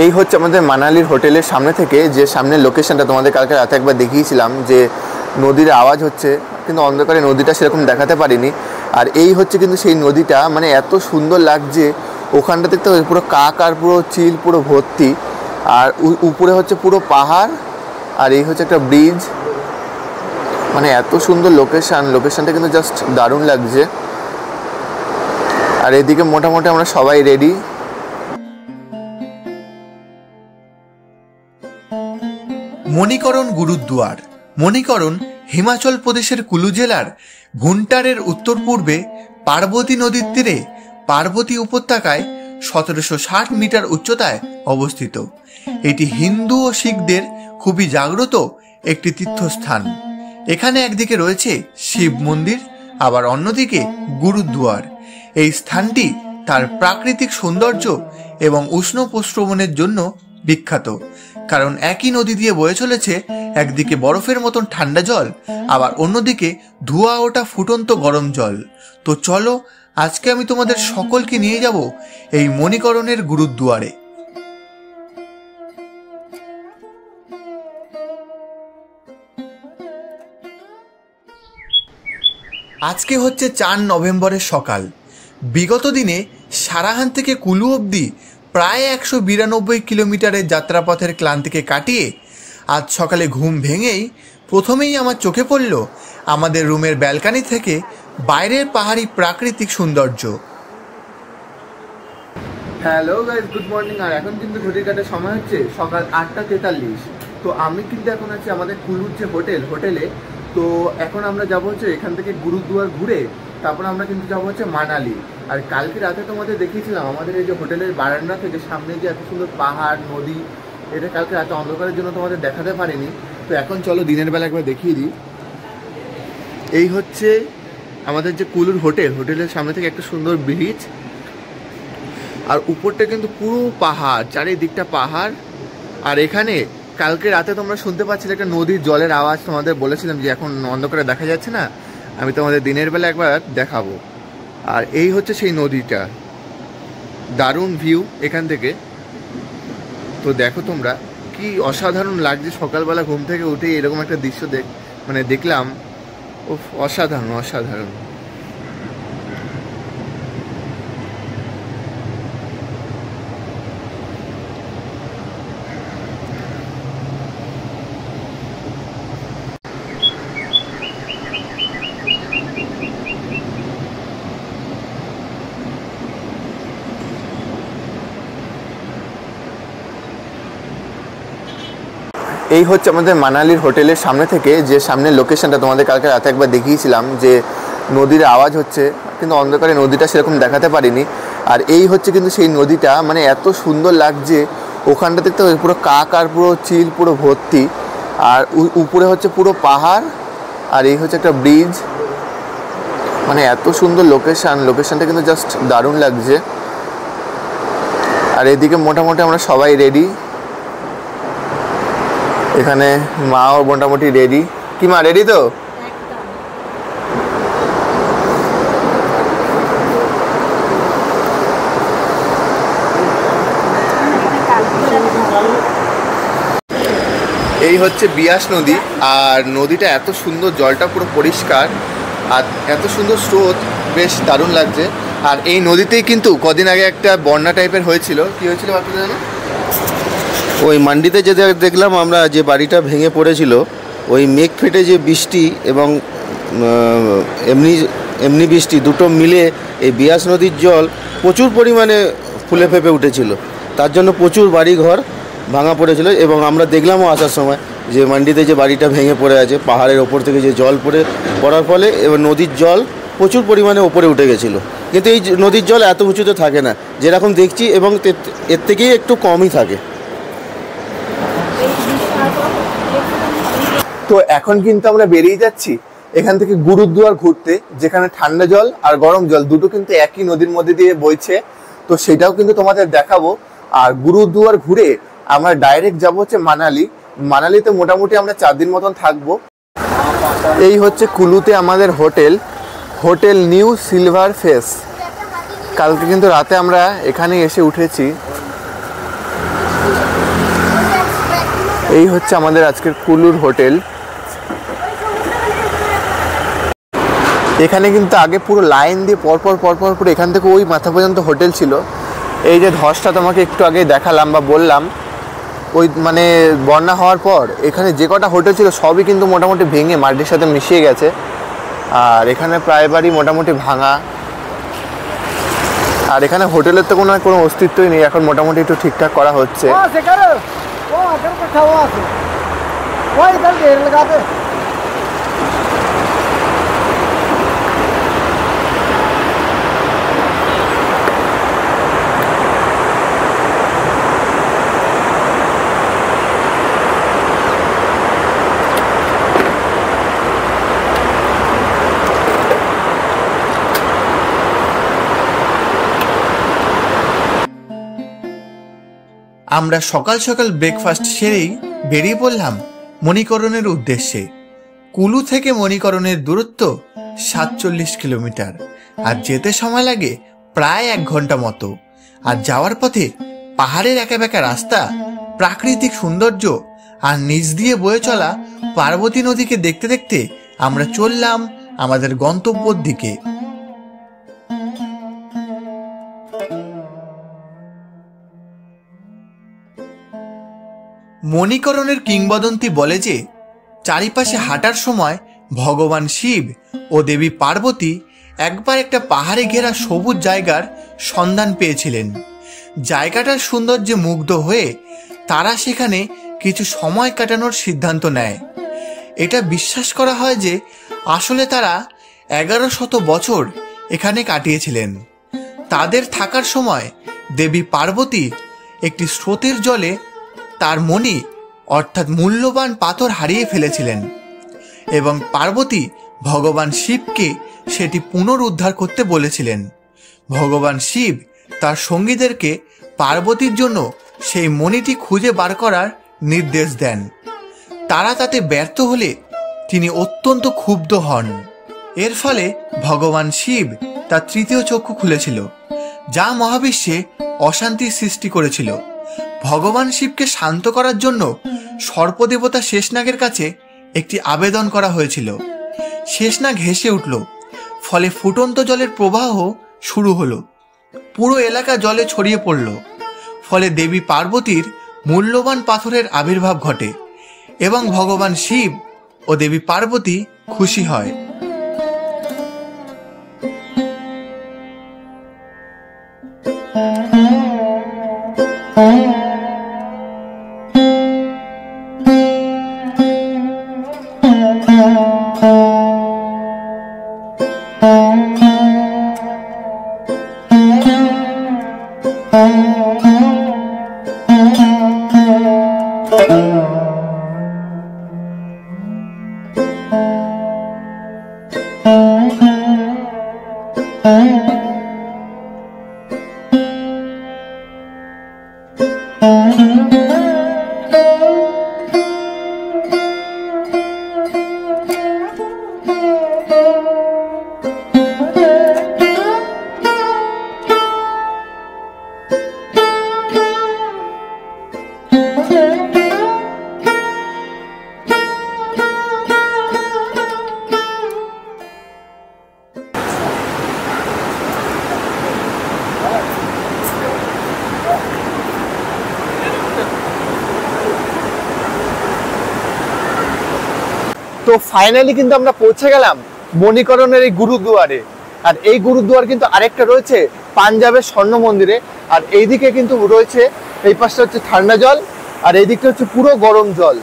এই হচ্ছে আমাদের মানালির হোটেলের সামনে থেকে যে সামনের লোকেশনটা তোমাদের কালকে রাতে একবার দেখিয়েছিলাম, যে নদীর আওয়াজ হচ্ছে, কিন্তু অন্ধকারে নদীটা সেরকম দেখাতে পারিনি। আর এই হচ্ছে কিন্তু সেই নদীটা, মানে এত সুন্দর লাগছে ওখানটা দেখতে পুরো কাক আর পুরো চিল পুরো ভর্তি। আর উপরে হচ্ছে পুরো পাহাড়, আর এই হচ্ছে একটা ব্রিজ। মানে এত সুন্দর লোকেশনটা কিন্তু জাস্ট দারুণ লাগছে। আর এদিকে মোটামুটি আমরা সবাই রেডি। মণিকরণ গুরুদ্বার। মণিকরণ হিমাচল প্রদেশের কুলু জেলার ভুন্টারের উত্তর পূর্বে পার্বতী নদীর তীরে পার্বতী উপত্যকায় 1760 মিটার উচ্চতায় অবস্থিত। এটি হিন্দু ও শিখদের খুবই জাগ্রত একটি তীর্থস্থান। এখানে একদিকে রয়েছে শিব মন্দির, আবার অন্যদিকে গুরুদ্বার। এই স্থানটি তার প্রাকৃতিক সৌন্দর্য এবং উষ্ণ প্রস্রবণের জন্য বিখ্যাত, কারণ একই নদী দিয়ে বয়ে চলেছে একদিকে বরফের মতন ঠান্ডা জল, আবার অন্যদিকে ধোঁয়া ওঠা ফুটন্ত গরম জল। তো চলো আজকে আমি তোমাদের সকলকে নিয়ে যাব এই মণিকরণের গুরুদ্বারে। আজকে হচ্ছে 4 নভেম্বরের সকাল। বিগত দিনে সারাহান থেকে কুলু অবধি প্রায় 192 কিলোমিটারের যাত্রাপথের ক্লান্তিকে কাটিয়ে আজ সকালে ঘুম ভেঙেই প্রথমেই আমার চোখে পড়ল আমাদের রুমের ব্যালকানি থেকে বাইরের পাহাড়ি প্রাকৃতিক সৌন্দর্য। Hello guys, good morning. আর এখন কিন্তু ঘড়ির কাটার সময় হচ্ছে সকাল 8:43। তো আমি কিন্তু এখন আছি আমাদের কুলুর যে হোটেলে। তো এখন আমরা যাবো হচ্ছে এখান থেকে গুরুদ্বার ঘুরে তারপর আমরা কিন্তু যাবো হচ্ছে মানালি। আর কালকে রাতে তোমাদের দেখিয়েছিলাম আমাদের এই যে হোটেলের বারান্দা থেকে সামনে যে এত সুন্দর পাহাড় নদী, এটা কালকে রাতে অন্ধকারের জন্য তোমাদের দেখাতে পারিনি। তো এখন চলো দিনের বেলা একবার দেখিয়ে দিই। এই হচ্ছে আমাদের যে কুলুর হোটেলের সামনে থেকে একটা সুন্দর ব্রিজ, আর উপরটা কিন্তু পুরো পাহাড়, চারিদিকটা পাহাড়। আর এখানে কালকে রাতে তোমরা শুনতে পাচ্ছিলে একটা নদীর জলের আওয়াজ, তোমাদের বলেছিলাম যে এখন অন্ধকারে দেখা যাচ্ছে না, আমি তোমাদের দিনের বেলা একবার দেখাবো। আর এই হচ্ছে সেই নদীটা, দারুণ ভিউ এখান থেকে। তো দেখো তোমরা কি অসাধারণ লাগছে, সকালবেলা ঘুম থেকে উঠে এরকম একটা দৃশ্য দেখলাম। ও অসাধারণ। এই হচ্ছে আমাদের মানালির হোটেলের সামনে থেকে যে সামনের লোকেশনটা তোমাদের কালকে রাতে একবার দেখিয়েছিলাম, যে নদীর আওয়াজ হচ্ছে, কিন্তু অন্ধকারে নদীটা সেরকম দেখাতে পারিনি। আর এই হচ্ছে কিন্তু সেই নদীটা, মানে এত সুন্দর লাগছে ওখানটা দেখতে পুরো কাক আর পুরো চিল পুরো ভর্তি। আর উপরে হচ্ছে পুরো পাহাড়, আর এই হচ্ছে একটা ব্রিজ। মানে এত সুন্দর লোকেশনটা কিন্তু জাস্ট দারুণ লাগছে। আর এদিকে মোটামুটি আমরা সবাই রেডি। এখানে মাও মোটামুটি রেডি। কি মা, রেডি তো? এই হচ্ছে বিয়াস নদী, আর নদীটা এত সুন্দর, জলটা পুরো পরিষ্কার আর এত সুন্দর স্রোত, বেশ দারুণ লাগছে। আর এই নদীতেই কিন্তু কদিন আগে একটা বন্যা টাইপের হয়েছিল। কি হয়েছিল আপনাদের জানো? ওই মান্ডিতে যে দেখলাম আমরা, যে বাড়িটা ভেঙে পড়েছিল, ওই মেঘ ফেটে যে বৃষ্টি এবং এমনি বৃষ্টি দুটো মিলে এই বিয়াস নদীর জল প্রচুর পরিমাণে ফুলে ফেপে উঠেছিল। তার জন্য প্রচুর বাড়ি ঘর ভাঙা পড়েছিল। এবং আমরা দেখলামও আসার সময় যে মান্ডিতে যে বাড়িটা ভেঙে পড়ে আছে, পাহাড়ের ওপর থেকে যে জল পড়ার ফলে এবার নদীর জল প্রচুর পরিমাণে ওপরে উঠে গেছিলো। কিন্তু এই নদীর জল এত উঁচুতে থাকে না যেরকম দেখছি, এবং এর থেকেই একটু কমই থাকে। তো এখন কিন্তু আমরা বেরিয়ে যাচ্ছি এখান থেকে গুরুদ্বার ঘুরতে, যেখানে ঠান্ডা জল আর গরম জল দুটো কিন্তু একই নদীর মধ্যে দিয়ে বইছে। তো সেটাও কিন্তু তোমাদের দেখাবো। আর গুরুদ্বার ঘুরে আমরা ডাইরেক্ট যাবো হচ্ছে মানালিতে মোটামুটি আমরা 4 দিন মতন থাকবো। এই হচ্ছে কুলুতে আমাদের হোটেল নিউ সিলভার ফেস। কালকে কিন্তু রাতে আমরা এখানে এসে উঠেছি। এই হচ্ছে আমাদের আজকের কুলুর হোটেল। এখানে কিন্তু আগে পুরো লাইন দিয়ে পরপর করে এখান থেকে ওই মাথা পর্যন্ত হোটেল ছিল। এই যে ধসটা তোমাকে একটু আগে দেখালাম বা বললাম, ওই মানে বন্যা হওয়ার পর এখানে যে কটা হোটেল ছিল সবই কিন্তু মোটামুটি ভেঙে মাটির সাথে মিশিয়ে গেছে। আর এখানে প্রায় বাড়ি মোটামুটি ভাঙা। আর এখানে হোটেলের তো কোনো অস্তিত্বই নেই, এখন মোটামুটি একটু ঠিকঠাক করা হচ্ছে। আমরা সকাল সকাল ব্রেকফাস্ট সেরেই বেরিয়ে পড়লাম মণিকরণের উদ্দেশ্যে। কুলু থেকে মণিকরণের দূরত্ব 47 কিলোমিটার, আর যেতে সময় লাগে প্রায় 1 ঘন্টা মতো। আর যাওয়ার পথে পাহাড়ের একা বেঁকা রাস্তা, প্রাকৃতিক সৌন্দর্য আর নিচ দিয়ে বয়ে চলা পার্বতী নদীকে দেখতে দেখতে আমরা চললাম আমাদের গন্তব্যের দিকে। মণিকরণের কিংবদন্তি বলে যে চারিপাশে হাঁটার সময় ভগবান শিব ও দেবী পার্বতী একবার একটা পাহাড়ে ঘেরা সবুজ জায়গার সন্ধান পেয়েছিলেন। জায়গাটার সৌন্দর্যে মুগ্ধ হয়ে তারা সেখানে কিছু সময় কাটানোর সিদ্ধান্ত নেয়। এটা বিশ্বাস করা হয় যে আসলে তারা 1100 বছর এখানে কাটিয়েছিলেন। তাদের থাকার সময় দেবী পার্বতী একটি স্রোতের জলে তার মণি অর্থাৎ মূল্যবান পাথর হারিয়ে ফেলেছিলেন এবং পার্বতী ভগবান শিবকে সেটি পুনরুদ্ধার করতে বলেছিলেন। ভগবান শিব তার সঙ্গীদেরকে পার্বতীর জন্য সেই মণিটি খুঁজে বার করার নির্দেশ দেন। তারা তাতে ব্যর্থ হলে তিনি অত্যন্ত ক্ষুব্ধ হন। এর ফলে ভগবান শিব তার তৃতীয় চক্ষু খুলেছিল, যা মহাবিশ্বে অশান্তির সৃষ্টি করেছিল। ভগবান শিবকে শান্ত করার জন্য সর্পদেবতা শেষনাগের কাছে একটি আবেদন করা হয়েছিল। শেষনাগ হেসে উঠল, ফলে ফুটন্ত জলের প্রবাহ শুরু হলো। পুরো এলাকা জলে ছড়িয়ে পড়ল, ফলে দেবী পার্বতীর মূল্যবান পাথরের আবির্ভাব ঘটে এবং ভগবান শিব ও দেবী পার্বতী খুশি হয়। তো ফাইনালি কিন্তু আমরা পৌঁছে গেলাম মণিকরণের এই গুরুদুয়ারে। আর এই গুরুদুয়ার কিন্তু আরেকটা রয়েছে পাঞ্জাবের স্বর্ণ মন্দিরে। আর এইদিকে কিন্তু রয়েছে, এই পাশটা হচ্ছে ঠান্ডা জল আর এই দিকটা হচ্ছে পুরো গরম জল।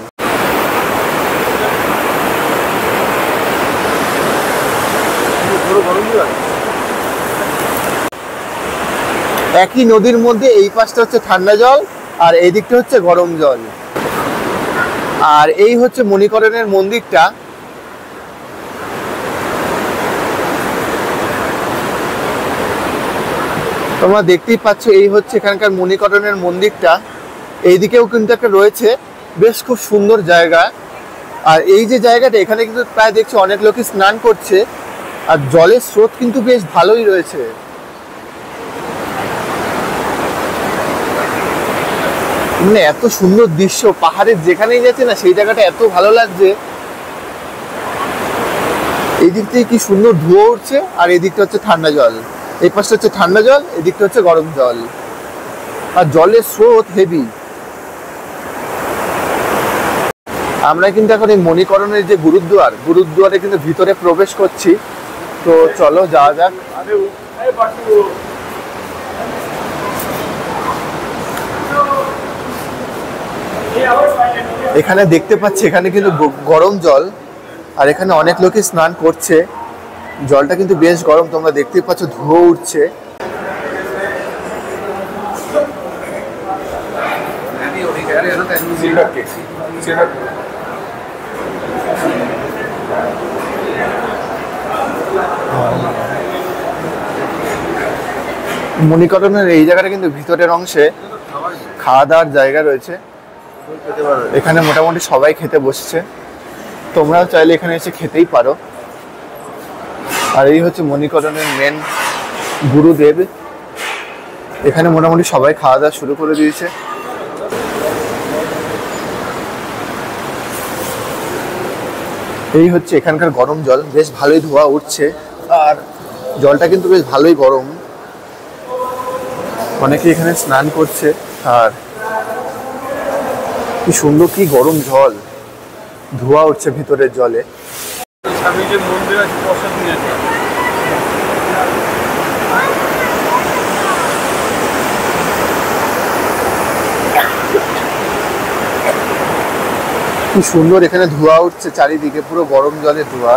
একই নদীর মধ্যে এই পাশটা হচ্ছে ঠান্ডা জল আর এই দিকটা হচ্ছে গরম জল। আর এই হচ্ছে মণিকরণের মন্দিরটা। তোমরা দেখতেই পাচ্ছ, এই হচ্ছে এখানকার মণিকরণের মন্দিরটা। এইদিকেও কিন্তু একটা রয়েছে, বেশ খুব সুন্দর জায়গা। আর এই যে জায়গাটা, এখানে কিন্তু প্রায় দেখছি অনেক লোকই স্নান করছে আর জলের স্রোত কিন্তু বেশ ভালোই রয়েছে। মানে এত সুন্দর দৃশ্য, পাহাড়ের যেখানেই যাচ্ছে না সেই জায়গাটা এত ভালো লাগছে। এই দিক থেকে কি সুন্দর ধোঁয়া উঠছে, আর এই দিকটা হচ্ছে ঠান্ডা জল, এই পাশটা হচ্ছে ঠান্ডা জল, এই দিকটা হচ্ছে গরম জল, আর জলের স্রোত হেভি। আমরা কিন্তু এখন এই মণিকরণের যে গুরুদ্বারে কিন্তু ভিতরে প্রবেশ করছি। তো চলো যাওয়া যাক। এখানে দেখতে পাচ্ছি এখানে কিন্তু গরম জল, আর এখানে অনেক লোকই স্নান করছে। জলটা কিন্তু বেশ গরম, তোমরা দেখতেই পাচ্ছ ধোঁয়া উঠছে। মণিকরণের এই জায়গাটা কিন্তু ভিতরের অংশে খাওয়া দাওয়ার জায়গা রয়েছে। এখানে মোটামুটি সবাই খেতে বসছে, তোমরাও চাইলে এখানে এসে খেতেই পারো। আর এই হচ্ছে মণিকরণের মেন গুরুদেব। এখানে মোটামুটি সবাই খাওয়া দাওয়া শুরু করে দিয়েছে। এই হচ্ছে এখানকার গরম জল, বেশ ভালোই ধোয়া উঠছে, আর জলটা কিন্তু বেশ ভালোই গরম। অনেকে এখানে স্নান করছে, আর কি সুন্দর কি গরম জল, ধোয়া উঠছে ভিতরের জলে। কি সুন্দর এখানে ধোয়া উঠছে চারিদিকে, পুরো গরম জলের ধোয়া।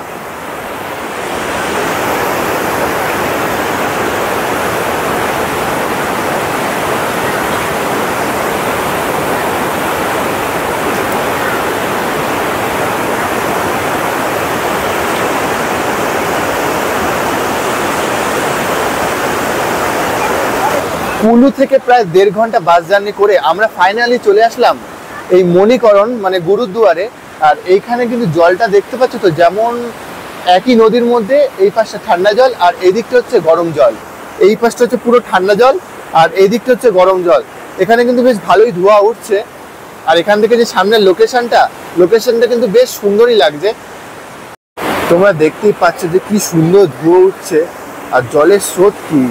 কুলু থেকে প্রায় 1.5 ঘন্টা বাস জার্নি করে আমরা ফাইনালি চলে আসলাম এই মণিকরণ মানে গুরুদ্বারে। আর এইখানে কিন্তু জলটা দেখতে পাচ্ছ তো, যেমন একই নদীর মধ্যে এই পাশটা ঠান্ডা জল আর এই দিকটা হচ্ছে গরম জল, এই পাশটা হচ্ছে পুরো ঠান্ডা জল আর এই দিকটা হচ্ছে গরম জল। এখানে কিন্তু বেশ ভালোই ধোয়া উঠছে, আর এখান থেকে যে সামনের লোকেশনটা কিন্তু বেশ সুন্দরই লাগছে। তোমরা দেখতেই পাচ্ছ যে কি সুন্দর ধোয়া উঠছে, আর জলের স্রোত কি।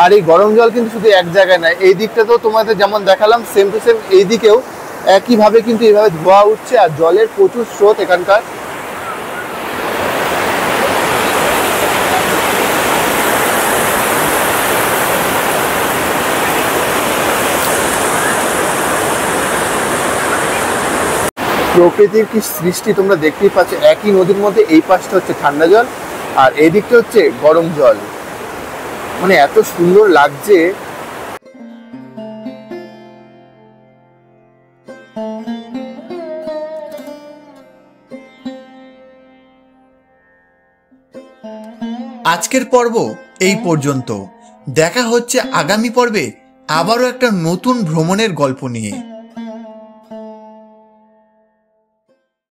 আর এই গরম জল কিন্তু শুধু এক জায়গায় নয়, এই দিকটাতেও তোমাদের যেমন দেখালাম সেম টু সেম এই দিকেও একইভাবে কিন্তু এইভাবে ধোয়া উঠছে, আর জলের প্রচুর স্রোত এখানকার। প্রকৃতির কি সৃষ্টি তোমরা দেখতেই পাচ্ছ, একই নদীর মধ্যে এই পাশটা হচ্ছে ঠান্ডা জল আর এই দিকটা হচ্ছে গরম জল, মানে এত সুন্দর লাগছে। আজকের পর্ব এই পর্যন্ত। দেখা হচ্ছে আগামী পর্বে আবারও একটা নতুন ভ্রমণের গল্প নিয়ে।